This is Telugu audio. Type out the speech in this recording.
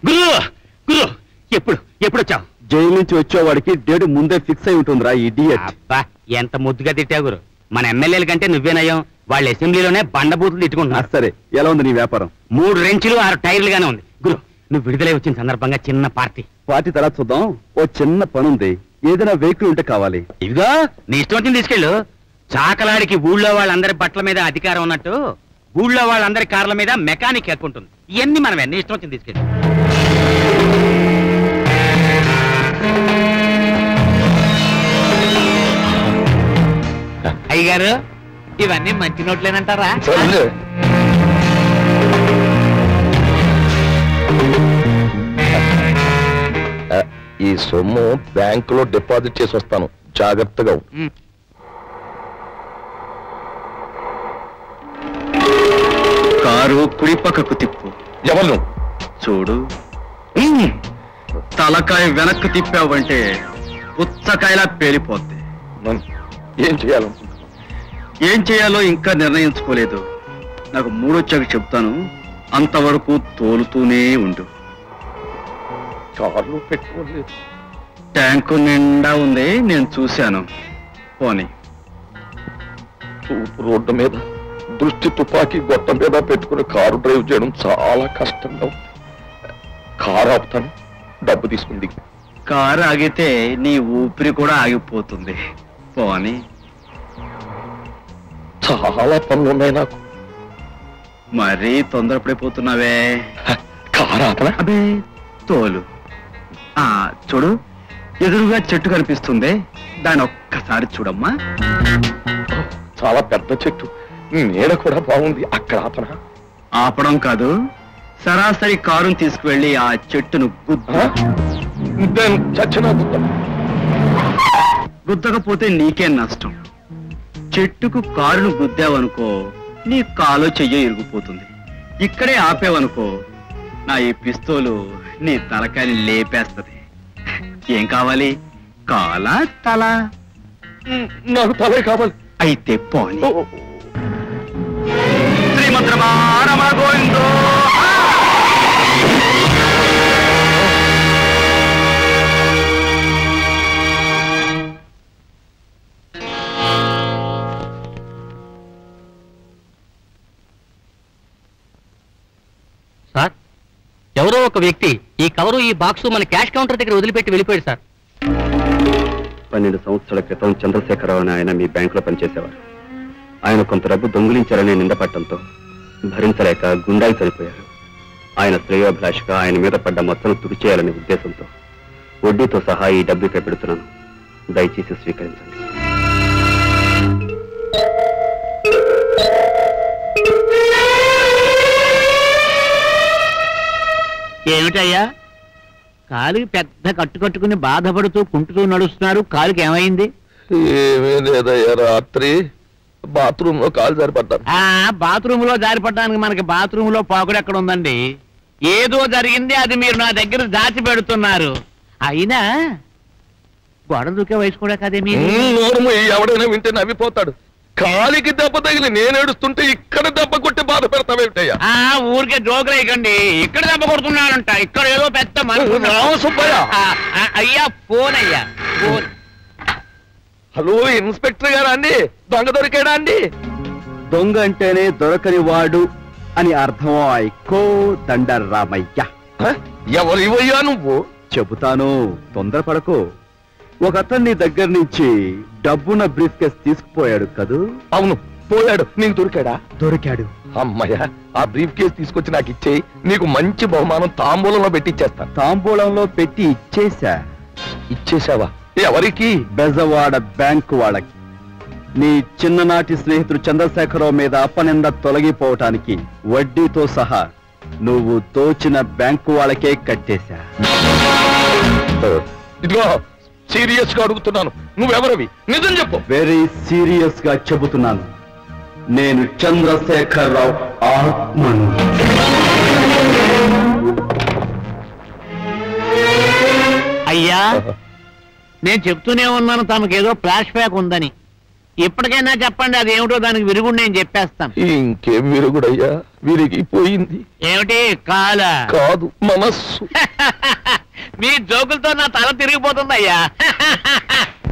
గురు గురు ఎప్పుడు ఎప్పుడు వచ్చావు? జైలు నుంచి వచ్చేవాడికి డేట్ ముందే ఫిక్స్ అయి ఉంటుందిరా ఇడియట్. అబ్బా ఎంత ముద్దుగా తిట్టావు గురు. మన ఎమ్మెల్యేల కంటే నువ్వేనయ్యాం. వాళ్ళ అసెంబ్లీలోనే బండబూతులు తిట్టుకుంటున్నారు. సరే, ఎలా ఉంది నీ వ్యాపారం? 3 రెంచులు 6 టైర్లుగానే ఉంది గురు. నువ్వు విడుదలై వచ్చిన సందర్భంగా చిన్న పార్టీ తర్వాత చూద్దాం. ఓ చిన్న పని ఉంది, ఏదైనా వెహికల్ ఉంటే కావాలి. ఇదిగో నీ ఇష్టం వచ్చింది తీసుకెళ్ళు. చాకలాడికి ఊళ్ళో వాళ్ళందరి బట్టల మీద అధికారం ఉన్నట్టు ఊళ్ళో వాళ్ళందరి కార్ల మీద మెకానిక్ హక్కు ఉంటుంది. ఇవన్నీ మనమే, నీ ఇష్టం వచ్చింది తీసుకెళ్ళు. అయ్యగారు ఇవన్నీ మంచి నోట్లేనంటారా? ఈ సొమ్ము బ్యాంకులో డిపాజిట్ చేసి వస్తాను, జాగ్రత్తగా. కారు కుడి పక్కకు తిప్పు. ఎవరు చూడు, తలకాయ వెనక్కు తిప్పావంటే పుచ్చకాయలా పేలిపోద్ది. ఏం చేయాలి? ఏం చేయాలో ఇంకా నిర్ణయించుకోలేదు. నాకు మూడొచ్చాక చెప్తాను, అంతవరకు తోలుతూనే ఉండు. కార్లు పెట్టుకోలేదు. ట్యాంకు నిండా ఉంది, నేను చూశాను. పోనీ. రోడ్డు మీద దృష్టి తుపాకీ గొట్టం మీద పెట్టుకుని కారు డ్రైవ్ చేయడం చాలా కష్టంగా ఉంది. కారు ఆపుతాను, డబ్బు తీసుకుంది. కారు ఆగితే నీ ఊపిరి కూడా ఆగిపోతుంది. పోనీ. చాలా పనులు ఉన్నాయి నాకు. మరీ తొందరపడిపోతున్నావే. కారు ఆపనా? అబే తోలు. చూడు, ఎదురుగా చెట్టు కనిపిస్తుంది, దాన్ని ఒక్కసారి చూడమ్మా. చాలా పెద్ద చెట్టు, నీడ కూడా బాగుంది. అక్కడ ఆపనా? ఆపడం కాదు, సరాసరి కారును తీసుకువెళ్ళి ఆ చెట్టును చచ్చినా గుద్దకపోతే నీకే నష్టం. చెట్టుకు కారును గుద్దావనుకో, నీ కాలో చెయ్యో ఇరిగిపోతుంది. ఇక్కడే ఆపేవనుకో, నా ఈ పిస్తోలు నీ తలకాయని లేపేస్తది. ఏం కావాలి, కాలా తల? నాకు తలే కావాలి. అయితే పోనీ. శ్రీమంత్రమారమ గోవిందో. సార్, ఎవరో ఒక వ్యక్తి ఈ కవరు ఈ బాక్సు మన క్యాష్ కౌంటర్ దగ్గర వదిలిపెట్టి వెళ్ళిపోయాడు సార్. 12 సంవత్సరాల క్రితం చంద్రశేఖరరావు అని ఆయన మీ బ్యాంకులో పనిచేసేవారు. ఆయన కొంత డబ్బు దొంగిలించారనే నిందపట్టడంతో భరించలేక గుండాలు చనిపోయారు. ఆయన శ్రేయోభిలాషగా ఆయన మీద పడ్డ మొత్తం తుడిచేయాలనే ఉద్దేశంతో వడ్డీతో సహా ఈ డబ్బు ఇక్కడ పెడుతున్నాను. దయచేసి స్వీకరించండి. ఏమిటయ్యా, కాలుకి పెద్ద కట్టుకుని బాధపడుతూ కుంటుతూ నడుస్తున్నారు. కాలుకి ఏమైంది? ఏమీ లేదయ్యా, రాత్రి బాత్రూమ్ లో కాలు జారిపడ్డాను. బాత్రూమ్ లో జారిపడ్డానికి మనకి బాత్రూమ్ లో పాకుడు ఎక్కడ ఉందండి? ఏదో జరిగింది, అది మీరు నా దగ్గర దాచి పెడుతున్నారు. అయినా గొడవ దూకే వయసు కూడా కదే మీరు. ఎవడైనా వింటే నవ్విపోతాడు. కాలికి దెబ్బ తగిలి నేను ఏడుస్తుంటే ఇక్కడ దెబ్బ కొట్టి బాధ పెడతావేమిటయ్యా? ఊరికే జోకులేయకండి. ఇక్కడ దెబ్బ కొడుతున్నారంట, ఇక్కడ ఏదో పెద్ద సుబ్బయ్య. అయ్యా ఫోన్, అయ్యా ఫోన్. హలో, ఇన్స్పెక్టర్ గారా అండి? దొంగ దొరికాడా అండి? దొంగ అంటేనే దొరకని వాడు అని అర్థం. కో దండరామయ్య. ఎవరు ఇవయ్యా నువ్వు? చెబుతాను, తొందరపడకు. ఒక అతన్ని దగ్గర నుంచి డబ్బున్న బ్రీఫ్ కేస్ తీసుకుపోయాడు కదూ? అవును, పోయాడు. నీకు దొరికాడా? దొరికాడు. అమ్మయ్య, ఆ బ్రీఫ్ కేస్ తీసుకొచ్చి నాకు ఇచ్చేయి. నీకు మంచి బహుమానం తాంబూలంలో పెట్టి ఇచ్చేస్తా. తాంబూలంలో పెట్టి ఇచ్చేసా. ఇచ్చేసావా? ఎవరికి? బెజవాడ బ్యాంకు వాళ్ళకి. నీ చిన్ననాటి స్నేహితుడు చంద్రశేఖరరావు మీద అపనింద తొలగిపోవటానికి వడ్డీతో సహా నువ్వు తోచిన బ్యాంకు వాళ్ళకే కట్టేశా. ఇదిగో, సీరియస్ గా అడుగుతున్నాను, నువ్వెవరవి? నిజం చెప్పు. వెరీ సీరియస్ గా చెబుతున్నాను, నేను చంద్రశేఖరరావు ఆత్మను. అయ్యా, నేను చెప్తూనే ఉన్నాను తమకేదో ఫ్లాష్ బ్యాక్ ఉందని. ఇప్పటికైనా చెప్పండి అదేమిటో దానికి విరుగుడు నేను చెప్పేస్తాను. ఇంకేం విరుగుడయ్యా, విరిగిపోయింది. ఏమిటి? కాల కాదు, మనస్సు. మీ జోకులతో నా తల తిరిగిపోతుందయ్యా.